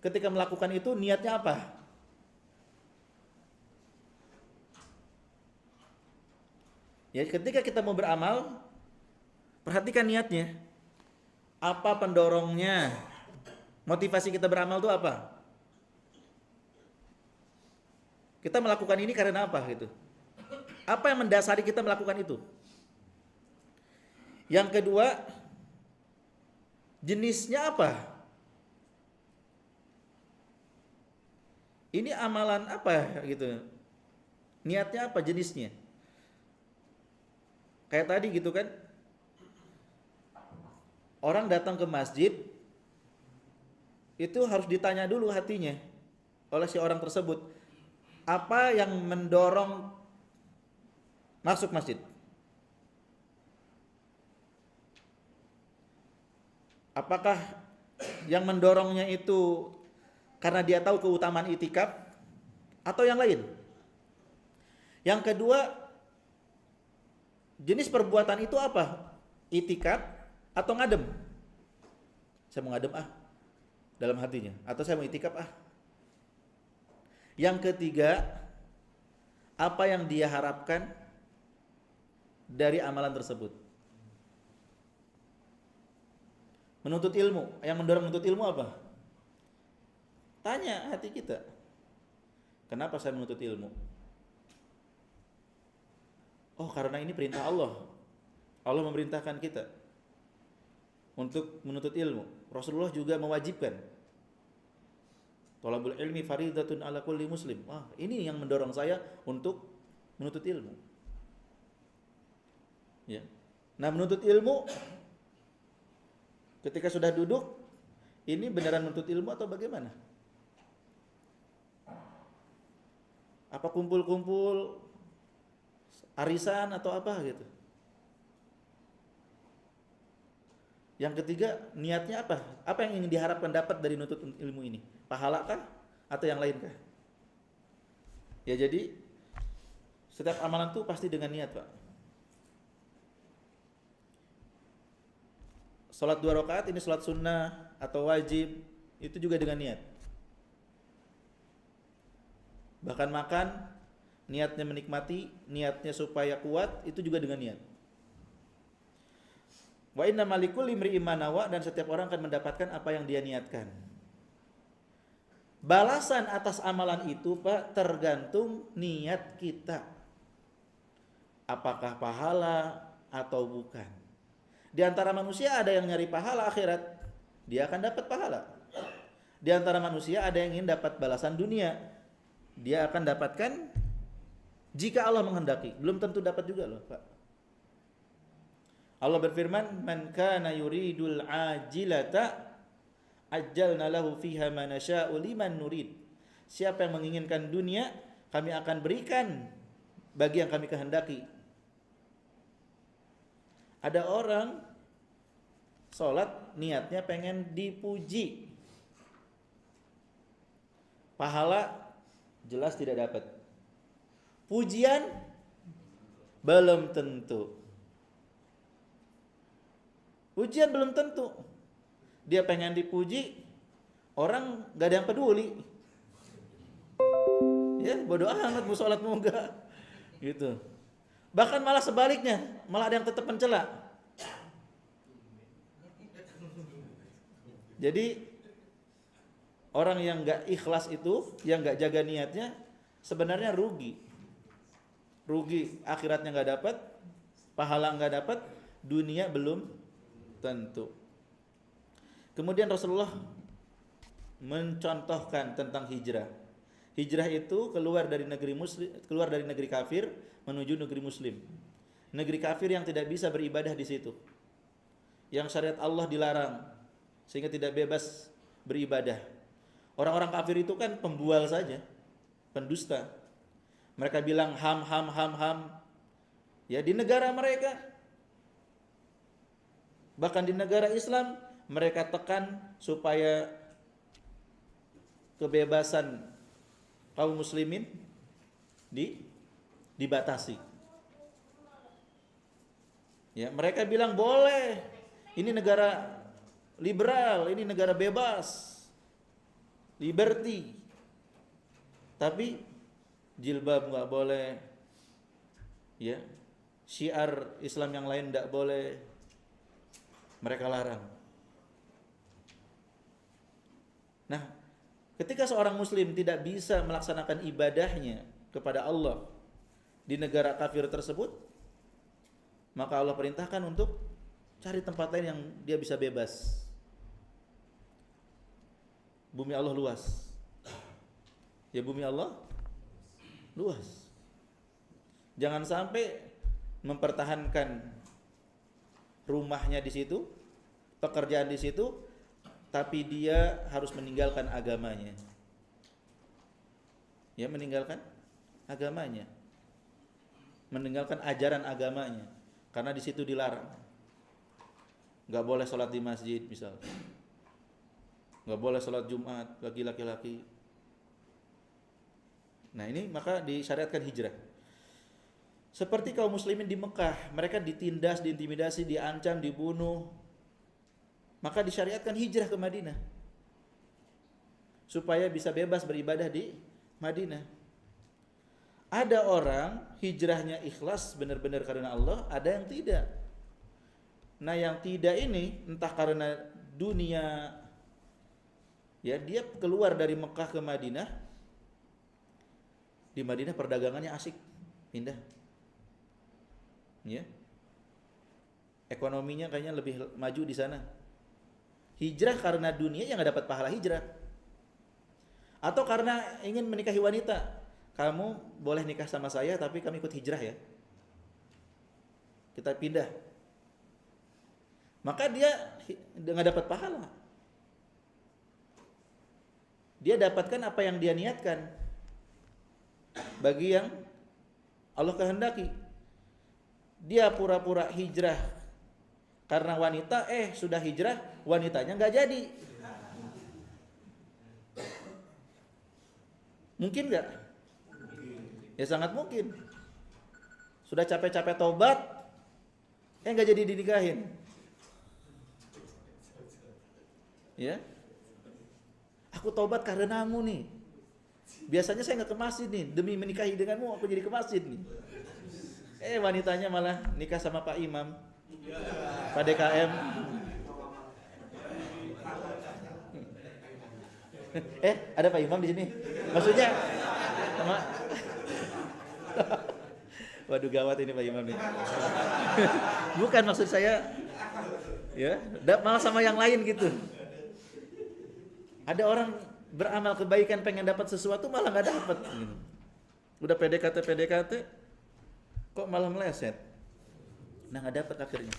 ketika melakukan itu niatnya apa. Ya, ketika kita mau beramal, perhatikan niatnya. Apa pendorongnya? Motivasi kita beramal itu apa? Kita melakukan ini karena apa gitu? Apa yang mendasari kita melakukan itu? Yang kedua, jenisnya apa? Ini amalan apa gitu? Niatnya apa, jenisnya? Kayak tadi gitu kan? Orang datang ke masjid, itu harus ditanya dulu hatinya oleh si orang tersebut. Apa yang mendorong masuk masjid? Apakah yang mendorongnya itu karena dia tahu keutamaan itikaf atau yang lain. Yang kedua, jenis perbuatan itu apa? Itikaf atau ngadem? Saya mau ngadem dalam hatinya, atau saya mau itikaf Yang ketiga, apa yang dia harapkan dari amalan tersebut? Menuntut ilmu, yang mendorong menuntut ilmu apa? Tanya hati kita, kenapa saya menuntut ilmu? Oh, karena ini perintah Allah. Allah memerintahkan kita untuk menuntut ilmu. Rasulullah juga mewajibkan. Thalabul ilmi faridatun ala kulli muslim. Ini yang mendorong saya untuk menuntut ilmu. Ya. Nah, menuntut ilmu ketika sudah duduk, ini beneran menuntut ilmu atau bagaimana? Apa kumpul-kumpul arisan atau apa gitu? Yang ketiga, niatnya apa? Apa yang ingin diharapkan dapat dari menuntut ilmu ini? Pahala kah? Atau yang lain kah? Ya, jadi setiap amalan itu pasti dengan niat, Pak. Salat 2 rakaat ini salat sunnah atau wajib, itu juga dengan niat. Bahkan makan, niatnya menikmati, niatnya supaya kuat, itu juga dengan niat. Wa inna malikul imri'in ma nawa, dan setiap orang akan mendapatkan apa yang dia niatkan. Balasan atas amalan itu, Pak, tergantung niat kita. Apakah pahala atau bukan. Di antara manusia ada yang nyari pahala akhirat, dia akan dapat pahala. Di antara manusia ada yang ingin dapat balasan dunia, dia akan dapatkan jika Allah menghendaki. Belum tentu dapat juga loh, Pak. Allah berfirman, "Man kana yuridul ajilata ajjalna lahu fiha ma nasya'u liman nurid." Siapa yang menginginkan dunia, kami akan berikan bagi yang kami kehendaki. Ada orang sholat niatnya pengen dipuji, pahala jelas tidak dapat, pujian belum tentu. Pujian belum tentu. Dia pengen dipuji, orang gak ada yang peduli. Ya, bodoh amat mau sholat mau enggak. Gitu. Bahkan malah sebaliknya, malah ada yang tetap mencela. Jadi orang yang gak ikhlas itu, yang gak jaga niatnya, sebenarnya rugi. Rugi, akhiratnya gak dapat, pahala gak dapat, dunia belum tentu. Kemudian Rasulullah mencontohkan tentang hijrah. Hijrah itu keluar dari negeri muslim, keluar dari negeri kafir menuju negeri muslim. Negeri kafir yang tidak bisa beribadah di situ. Yang syariat Allah dilarang sehingga tidak bebas beribadah. Orang-orang kafir itu kan pembual saja, pendusta. Mereka bilang ham. Ya, di negara mereka, bahkan di negara Islam, mereka tekan supaya kebebasan kaum muslimin dibatasi. Ya, mereka bilang boleh. Ini negara liberal, ini negara bebas. Liberty. Tapi jilbab enggak boleh. Ya. Syiar Islam yang lain enggak boleh. Mereka larang. Nah, ketika seorang muslim tidak bisa melaksanakan ibadahnya kepada Allah di negara kafir tersebut, maka Allah perintahkan untuk cari tempat lain yang dia bisa bebas. Bumi Allah luas. Ya, bumi Allah luas. Jangan sampai mempertahankan rumahnya di situ, pekerjaan di situ, tapi dia harus meninggalkan agamanya. Ya, meninggalkan agamanya. Meninggalkan ajaran agamanya. Karena di situ dilarang. Enggak boleh sholat di masjid misalnya. nggak boleh sholat Jumat bagi laki-laki. Nah ini maka disyariatkan hijrah. Seperti kaum muslimin di Mekah, mereka ditindas, diintimidasi, diancam, dibunuh. Maka disyariatkan hijrah ke Madinah supaya bisa bebas beribadah di Madinah. Ada orang hijrahnya ikhlas benar-benar karena Allah, ada yang tidak. Nah yang tidak ini entah karena dunia, ya dia keluar dari Mekah ke Madinah. Di Madinah perdagangannya asik, pindah. Ya. Ekonominya kayaknya lebih maju di sana. Hijrah karena dunia yang nggak dapat pahala hijrah. Atau karena ingin menikahi wanita, kamu boleh nikah sama saya tapi kami ikut hijrah ya. Kita pindah. Maka dia nggak dapat pahala. Dia dapatkan apa yang dia niatkan. Bagi yang Allah kehendaki, dia pura-pura hijrah karena wanita, sudah hijrah wanitanya nggak jadi. Mungkin nggak? Ya sangat mungkin. Sudah capek-capek tobat, nggak jadi dinikahin. Ya, aku tobat karenamu nih. Biasanya saya nggak ke masjid nih, demi menikahi denganmu aku jadi ke masjid nih. Wanitanya malah nikah sama Pak Imam, Pak DKM. Ada Pak Imam di sini. Maksudnya sama waduh gawat ini Pak Imam nih. Bukan maksud saya, ya, malah sama yang lain gitu. Ada orang beramal kebaikan pengen dapat sesuatu malah nggak dapat. Udah PDKT, kok malah meleset. Nah nggak dapat akhirnya.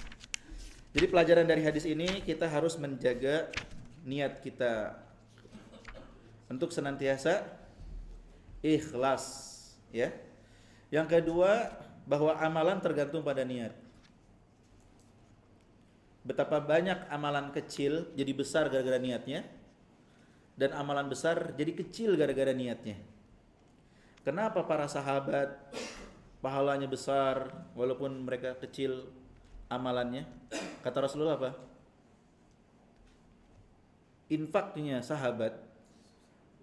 Jadi pelajaran dari hadis ini kita harus menjaga niat kita untuk senantiasa ikhlas, ya. Yang kedua, bahwa amalan tergantung pada niat. Betapa banyak amalan kecil jadi besar gara-gara niatnya, dan amalan besar jadi kecil gara-gara niatnya. Kenapa para sahabat pahalanya besar walaupun mereka kecil amalannya? Kata Rasulullah apa? Infaknya sahabat,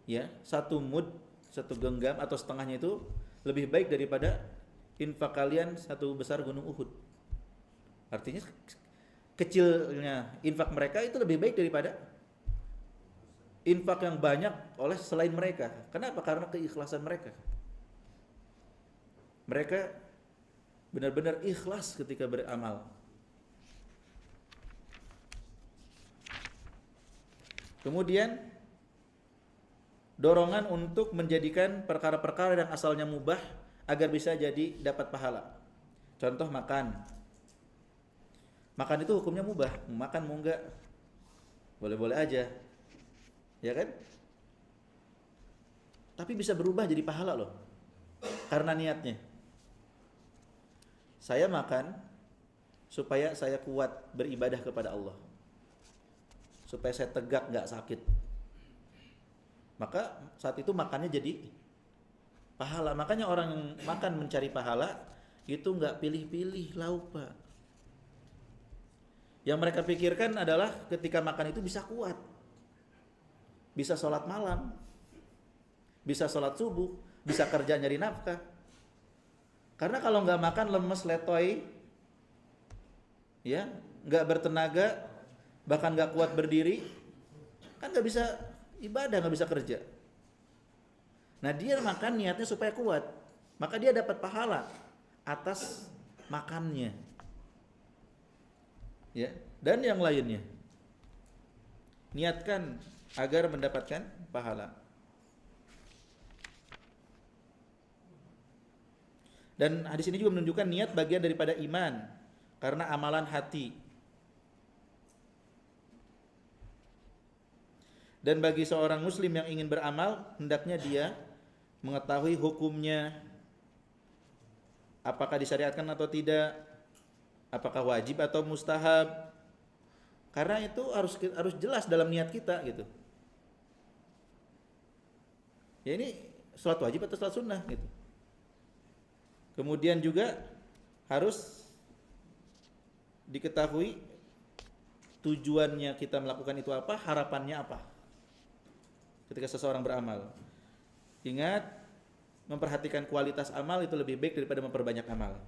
ya, 1 mud, 1 genggam atau setengahnya itu lebih baik daripada infak kalian 1 besar gunung Uhud. Artinya kecilnya infak mereka itu lebih baik daripada infak yang banyak oleh selain mereka. Kenapa? Karena keikhlasan mereka. Mereka benar-benar ikhlas ketika beramal. Kemudian dorongan untuk menjadikan perkara-perkara yang asalnya mubah agar bisa jadi dapat pahala. Contoh makan. Makan itu hukumnya mubah, makan mau enggak? Boleh-boleh aja. Ya kan? Tapi bisa berubah jadi pahala loh. Karena niatnya. Saya makan supaya saya kuat beribadah kepada Allah. Supaya saya tegak, enggak sakit. Maka saat itu makannya jadi pahala. Makanya orang yang makan mencari pahala itu enggak pilih-pilih lauk, Pak. Yang mereka pikirkan adalah ketika makan itu bisa kuat. Bisa sholat malam, bisa sholat subuh, bisa kerja nyari nafkah. Karena kalau nggak makan lemes, letoy, ya, nggak bertenaga, bahkan nggak kuat berdiri, kan nggak bisa ibadah, nggak bisa kerja. Nah dia makan niatnya supaya kuat, maka dia dapat pahala atas makannya, ya, dan yang lainnya. Niatkan agar mendapatkan pahala. Dan hadis ini juga menunjukkan niat bagian daripada iman, karena amalan hati. Dan bagi seorang muslim yang ingin beramal, hendaknya dia mengetahui hukumnya, apakah disyariatkan atau tidak, apakah wajib atau mustahab. Karena itu harus jelas dalam niat kita gitu. Ya ini sholat wajib atau sholat sunnah gitu. Kemudian juga harus diketahui tujuannya kita melakukan itu apa, harapannya apa ketika seseorang beramal. Ingat, memperhatikan kualitas amal itu lebih baik daripada memperbanyak amal.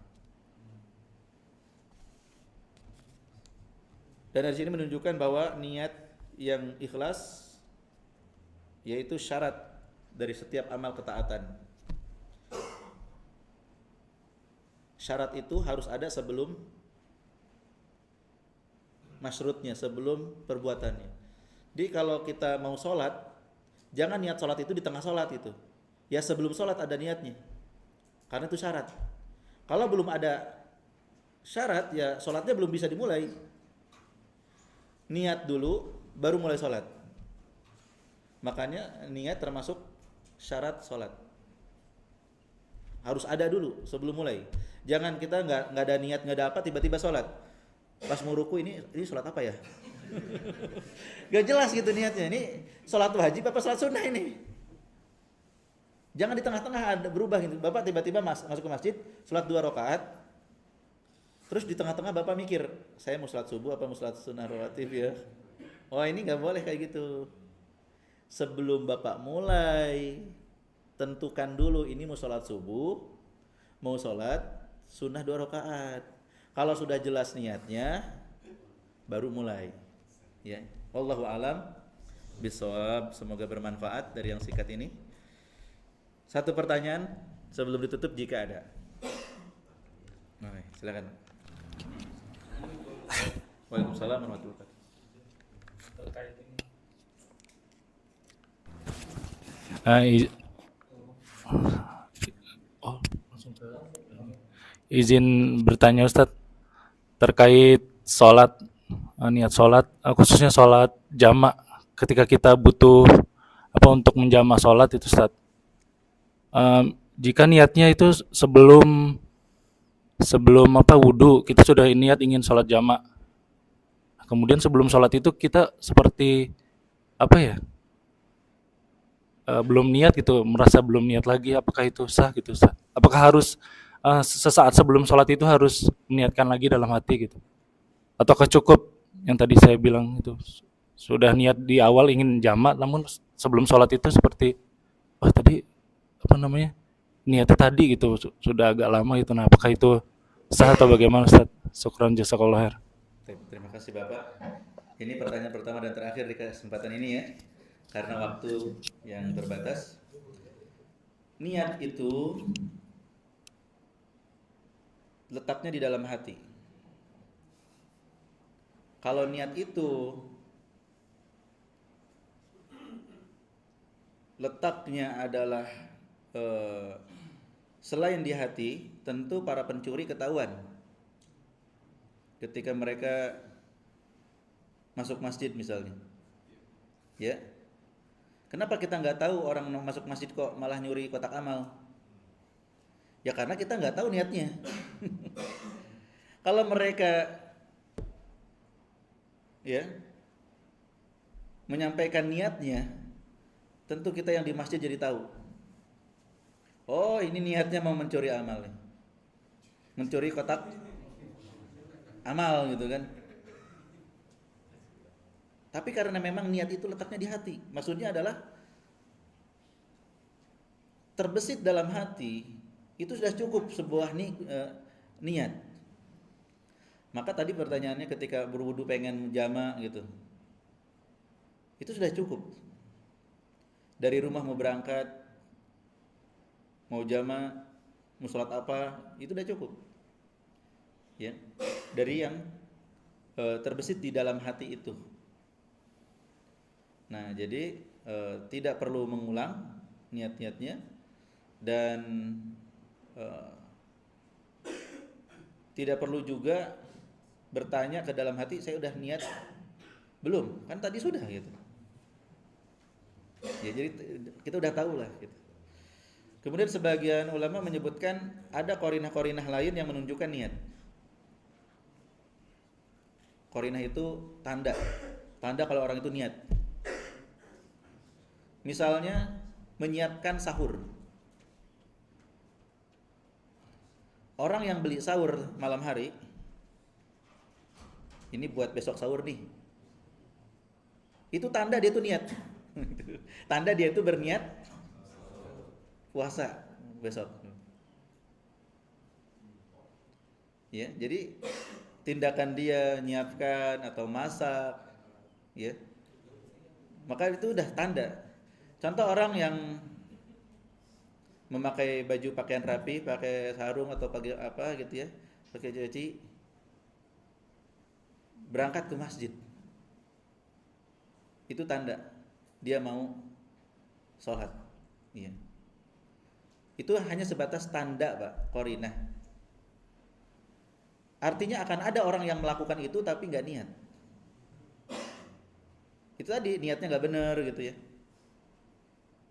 Dan dari sini menunjukkan bahwa niat yang ikhlas yaitu syarat dari setiap amal ketaatan. Syarat itu harus ada sebelum masyrutnya, sebelum perbuatannya. Jadi kalau kita mau sholat, jangan niat sholat itu di tengah sholat itu. Ya sebelum sholat ada niatnya, karena itu syarat. Kalau belum ada syarat, ya sholatnya belum bisa dimulai. Niat dulu, baru mulai sholat. Makanya niat termasuk syarat sholat. Harus ada dulu sebelum mulai. Jangan kita nggak ada niat, nggak ada apa, tiba-tiba sholat. Pas mau ruku ini sholat apa ya? Gak jelas gitu niatnya. Ini sholat wajib apa sholat sunnah ini? Jangan di tengah-tengah ada berubah gitu. Bapak tiba-tiba masuk ke masjid, sholat 2 rakaat. Terus di tengah-tengah Bapak mikir, saya mau sholat subuh apa mau sholat sunnah rawatib ya? Oh ini nggak boleh kayak gitu. Sebelum Bapak mulai, tentukan dulu ini mau sholat subuh, mau sholat sunnah 2 rakaat. Kalau sudah jelas niatnya, baru mulai. Ya, wallahu alam bisawab. Semoga bermanfaat dari yang singkat ini. Satu pertanyaan sebelum ditutup jika ada. Oke, silakan. Waalaikumsalam warahmatullahi wabarakatuh. Izin bertanya Ustadz terkait sholat, niat sholat, khususnya sholat jamak ketika kita butuh untuk menjamak sholat itu Ustadz. Jika niatnya itu sebelum wudhu kita sudah niat ingin sholat jamak, kemudian sebelum sholat itu kita seperti belum niat gitu, merasa belum niat lagi, apakah itu sah gitu Ustaz? Apakah harus sesaat sebelum sholat itu harus meniatkan lagi dalam hati gitu? Ataukah cukup yang tadi saya bilang itu, sudah niat di awal ingin jamak, namun sebelum sholat itu seperti tadi niatnya tadi gitu sudah agak lama gitu. Nah, apakah itu sah atau bagaimana Ustaz? Syukran jazakallahu khair. Terima kasih Bapak. Ini pertanyaan pertama dan terakhir di kesempatan ini ya, karena waktu yang terbatas. Niat itu letaknya di dalam hati. Kalau niat itu letaknya adalah selain di hati, tentu para pencuri ketahuan ketika mereka masuk masjid misalnya. Ya. Kenapa kita nggak tahu orang masuk masjid kok malah nyuri kotak amal? Ya karena kita nggak tahu niatnya. Kalau mereka menyampaikan niatnya, tentu kita yang di masjid jadi tahu. Oh ini niatnya mau mencuri amal nih, mencuri kotak amal gitu kan. Tapi karena memang niat itu letaknya di hati, maksudnya adalah terbesit dalam hati, itu sudah cukup sebuah niat. Maka tadi pertanyaannya ketika berwudu pengen jamak gitu, itu sudah cukup. Dari rumah mau berangkat, mau jamak, mau sholat apa, itu sudah cukup. Ya, dari yang terbesit di dalam hati itu. Nah, jadi tidak perlu mengulang niat-niatnya dan tidak perlu juga bertanya ke dalam hati, saya udah niat belum? Kan tadi sudah gitu. Ya, jadi kita udah tahu lah gitu. Kemudian sebagian ulama menyebutkan ada qarinah-qarinah lain yang menunjukkan niat. Qarinah itu tanda kalau orang itu niat. Misalnya menyiapkan sahur. Orang yang beli sahur malam hari, ini buat besok sahur nih. Itu tanda dia tuh niat. Tanda dia itu berniat puasa besok. Ya, jadi tindakan dia nyiapkan atau masak, ya, maka itu udah tanda. Contoh orang yang memakai baju pakaian rapi, pakai sarung atau pakai apa gitu ya, pakai peci, berangkat ke masjid. Itu tanda dia mau sholat. Iya. Itu hanya sebatas tanda, Pak, qarinah. Artinya akan ada orang yang melakukan itu tapi nggak niat. Itu tadi niatnya nggak benar gitu ya.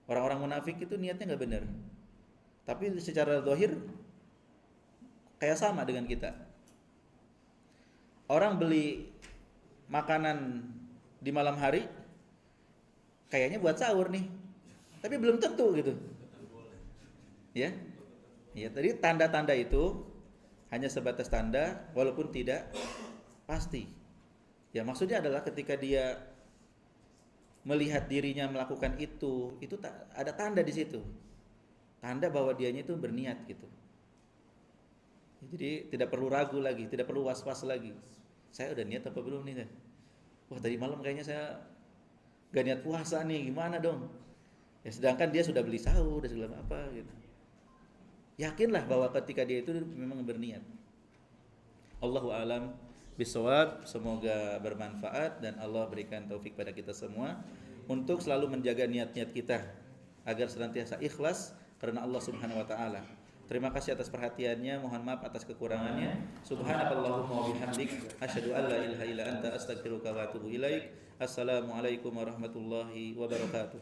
Orang-orang munafik itu niatnya nggak benar. Tapi secara zahir kayak sama dengan kita. Orang beli makanan di malam hari kayaknya buat sahur nih. Tapi belum tentu gitu. Ya. Ya, tadi tanda-tanda itu hanya sebatas tanda walaupun tidak pasti. Ya, maksudnya adalah ketika dia melihat dirinya melakukan itu ada tanda di situ. Tanda bahwa dianya itu berniat gitu. Jadi tidak perlu ragu lagi, tidak perlu was-was lagi. Saya udah niat apa belum nih? Wah, tadi malam kayaknya saya gak niat puasa nih, gimana dong? Ya, sedangkan dia sudah beli sahur, dan segala apa gitu. Yakinlah bahwa ketika dia itu memang berniat. Allahu a'lam bishawab. Semoga bermanfaat dan Allah berikan taufik pada kita semua untuk selalu menjaga niat-niat kita agar senantiasa ikhlas karena Allah Subhanahu wa taala. Terima kasih atas perhatiannya, mohon maaf atas kekurangannya. Subhanakallahumma wa bihamdik asyhadu an la ilaha illa anta astaghfiruka wa atubu ilaik. Assalamualaikum warahmatullahi wabarakatuh.